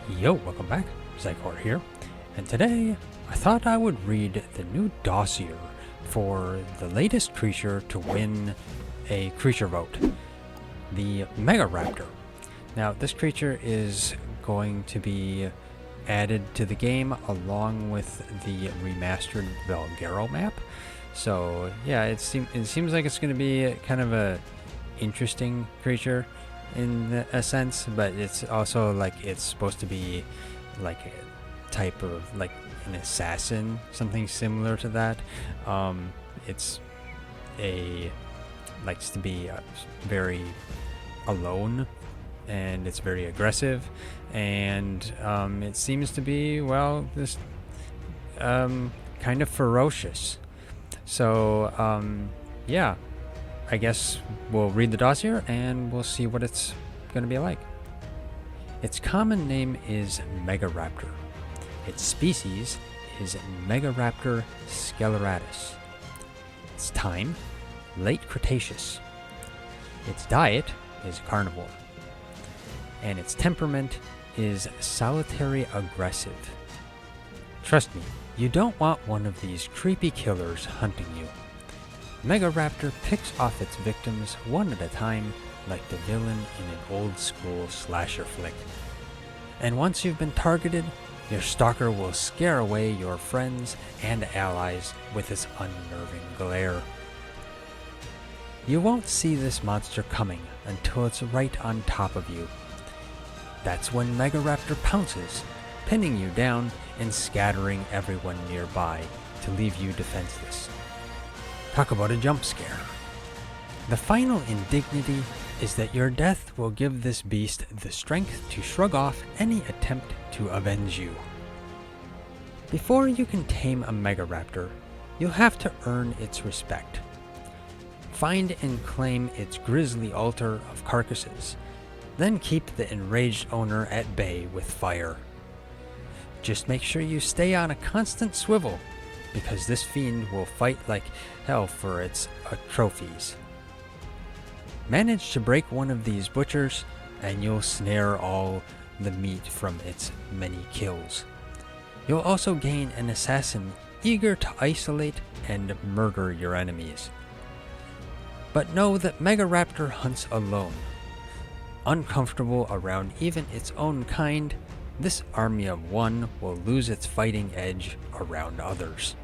Yo, welcome back. Zycor here. And today, I thought I would read the new dossier for the latest creature to win a creature vote. The Megaraptor. Now, this creature is going to be added to the game along with the remastered Valgaro map. So, yeah, it seems like it's going to be kind of a interesting creature in a sense, but it's also like it's supposed to be like a type of like an assassin, something similar to that. It's likes to be very alone, and it's very aggressive, and it seems to be, well, this kind of ferocious. So yeah, I guess we'll read the dossier and we'll see what it's going to be like. Its common name is Megaraptor. Its species is Megaraptor scleratus. Its time, late Cretaceous. Its diet is carnivore. And its temperament is solitary aggressive. Trust me, you don't want one of these creepy killers hunting you. Megaraptor picks off its victims one at a time, like the villain in an old-school slasher flick. And once you've been targeted, your stalker will scare away your friends and allies with its unnerving glare. You won't see this monster coming until it's right on top of you. That's when Megaraptor pounces, pinning you down and scattering everyone nearby to leave you defenseless. Talk about a jump scare. The final indignity is that your death will give this beast the strength to shrug off any attempt to avenge you. Before you can tame a Megaraptor, you'll have to earn its respect. Find and claim its grisly altar of carcasses, then keep the enraged owner at bay with fire. Just make sure you stay on a constant swivel, because this fiend will fight like hell for its trophies. Manage to break one of these butchers, and you'll snare all the meat from its many kills. You'll also gain an assassin eager to isolate and murder your enemies. But know that Megaraptor hunts alone. Uncomfortable around even its own kind, this army of one will lose its fighting edge around others.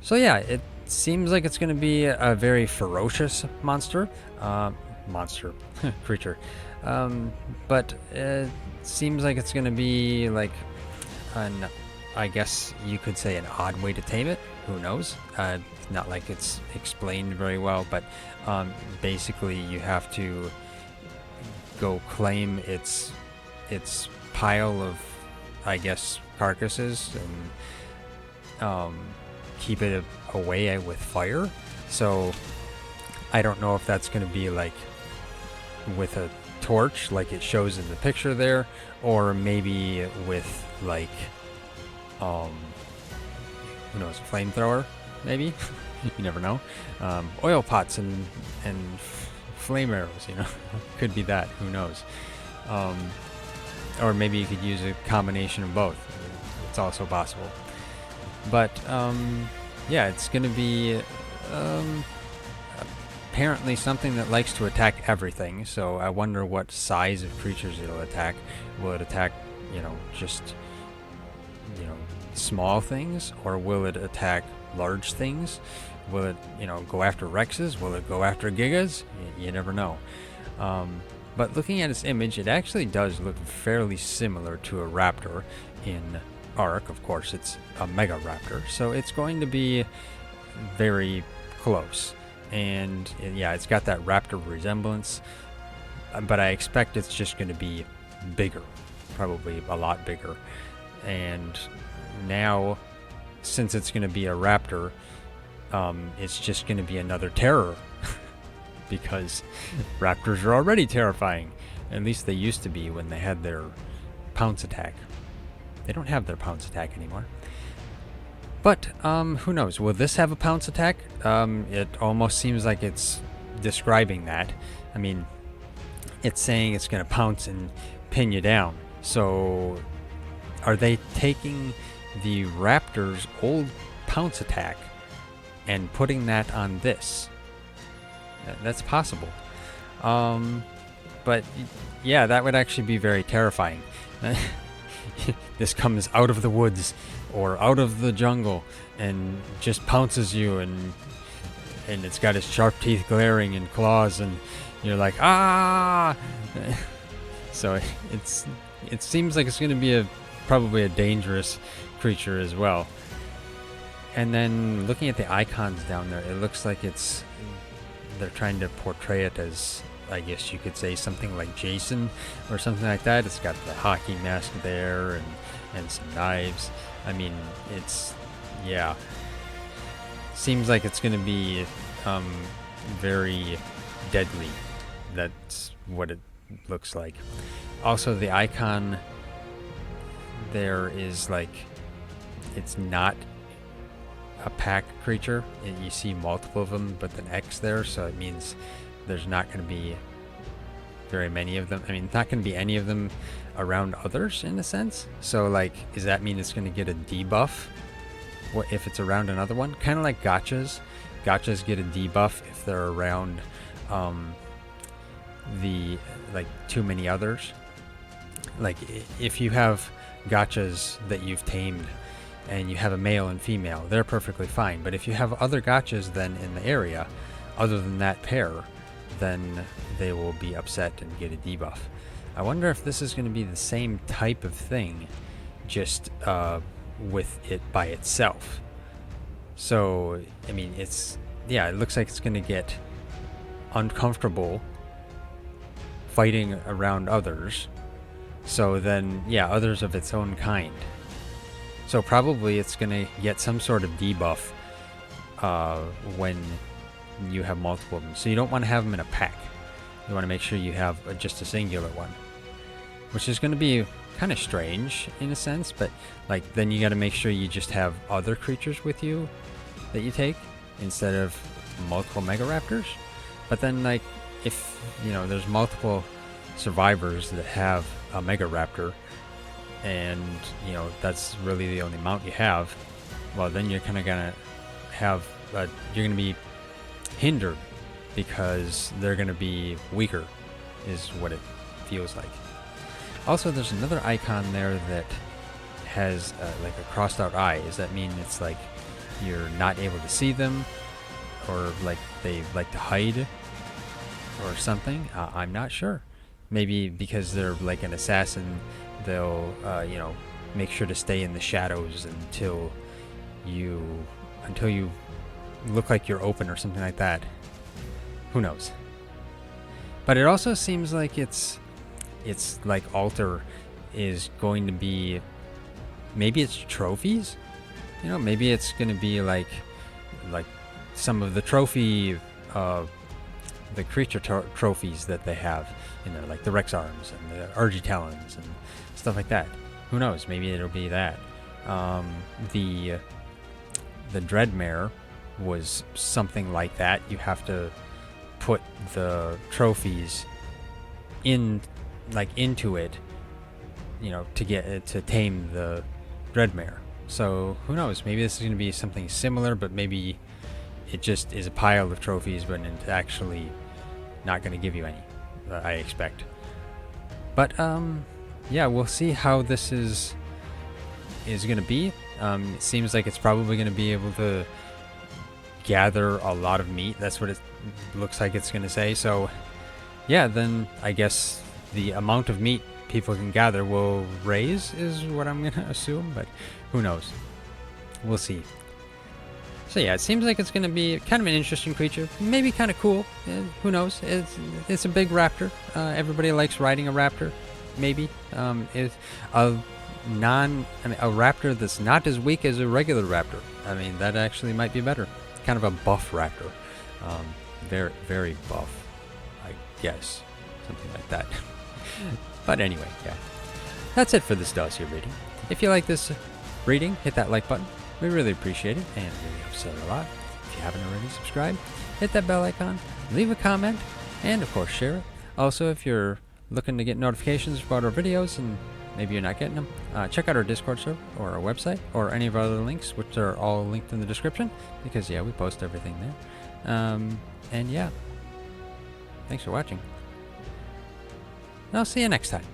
So yeah, it seems like it's going to be a very ferocious creature. But it seems like it's going to be like I guess you could say an odd way to tame it. Who knows? Not like it's explained very well, but basically you have to go claim its pile of, I guess, carcasses and keep it away with fire. So I don't know if that's going to be like with a torch like it shows in the picture there, or maybe with like who knows, a flamethrower maybe. You never know. Oil pots and flame arrows, could be that, who knows. Or maybe you could use a combination of both. It's also possible. But yeah, it's going to be apparently something that likes to attack everything. So I wonder what size of creatures it'll attack. Will it attack, just small things, or will it attack large things? Will it, go after Rexes? Will it go after Gigas? You never know. But looking at its image, it actually does look fairly similar to a raptor in ARK. Of course, it's a Megaraptor, so it's going to be very close. And yeah, it's got that raptor resemblance, but I expect it's just going to be bigger, probably a lot bigger. And now, since it's going to be a raptor, it's just going to be another terror. Because raptors are already terrifying. At least they used to be when they had their pounce attack. They don't have their pounce attack anymore. But who knows? Will this have a pounce attack? It almost seems like it's describing that. I mean, it's saying it's going to pounce and pin you down. So are they taking the raptor's old pounce attack and putting that on this? That's possible. But yeah, that would actually be very terrifying. This comes out of the woods or out of the jungle and just pounces you, and it's got its sharp teeth glaring and claws, and you're like, ah! So it seems like it's going to be probably a dangerous creature as well. And then looking at the icons down there, it looks like they're trying to portray it as, I guess you could say, something like Jason or something like that. It's got the hockey mask there and some knives. I mean, yeah. Seems like it's going to be very deadly. That's what it looks like. Also, the icon there is like, it's not a pack creature. You see multiple of them, but an X there, so it means there's not going to be very many of them. I mean, not going to be any of them around others in a sense. So like, does that mean it's going to get a debuff if it's around another one? Kind of like gotchas. Gotchas get a debuff if they're around too many others. Like if you have gotchas that you've tamed and you have a male and female, they're perfectly fine. But if you have other gotchas then in the area other than that pair, then they will be upset and get a debuff. I wonder if this is going to be the same type of thing, just with it by itself. So, I mean, it looks like it's going to get uncomfortable fighting around others. So then, yeah, others of its own kind. So probably it's going to get some sort of debuff when you have multiple of them. So you don't want to have them in a pack. You want to make sure you have just a singular one, which is going to be kind of strange in a sense, but like then you got to make sure you just have other creatures with you that you take instead of multiple Megaraptors. But then like if there's multiple survivors that have a Megaraptor and that's really the only mount you have, well then you're kind of gonna have you're gonna be hindered because they're gonna be weaker, is what it feels like. Also, there's another icon there that has like a crossed out eye. Does that mean it's like you're not able to see them, or like they like to hide or something? I'm not sure. Maybe because they're like an assassin, they'll make sure to stay in the shadows until you look like you're open or something like that. Who knows? But it also seems like it's like Alter is going to be, maybe it's trophies. Maybe it's going to be like some of the trophy the creature trophies that they have in there, like the Rex arms and the Argitalons and stuff like that. Who knows? Maybe it'll be that. The Dreadmare was something like that. You have to put the trophies into it, to get it to tame the Dreadmare. So who knows? Maybe this is going to be something similar, but maybe it just is a pile of trophies, but it's actually not going to give you any, I expect. But yeah, we'll see how this is going to be. It seems like it's probably going to be able to gather a lot of meat. That's what it looks like it's going to say. So yeah, then I guess the amount of meat people can gather will raise, is what I'm going to assume, but who knows? We'll see. So yeah, it seems like it's going to be kind of an interesting creature, maybe kind of cool. Who knows? It's a big raptor. Everybody likes riding a raptor. Maybe it's a raptor that's not as weak as a regular raptor. I mean, that actually might be better. Kind of a buff raptor, very very buff, I guess, something like that. But anyway, yeah, that's it for this dossier reading. If you like this reading, hit that like button. We really appreciate it, and really helps out a lot. If you haven't already subscribed, hit that bell icon, leave a comment, and of course share it. Also, if you're looking to get notifications about our videos and maybe you're not getting them, check out our Discord server or our website or any of our other links, which are all linked in the description, because yeah, we post everything there. And yeah, thanks for watching. I'll see you next time.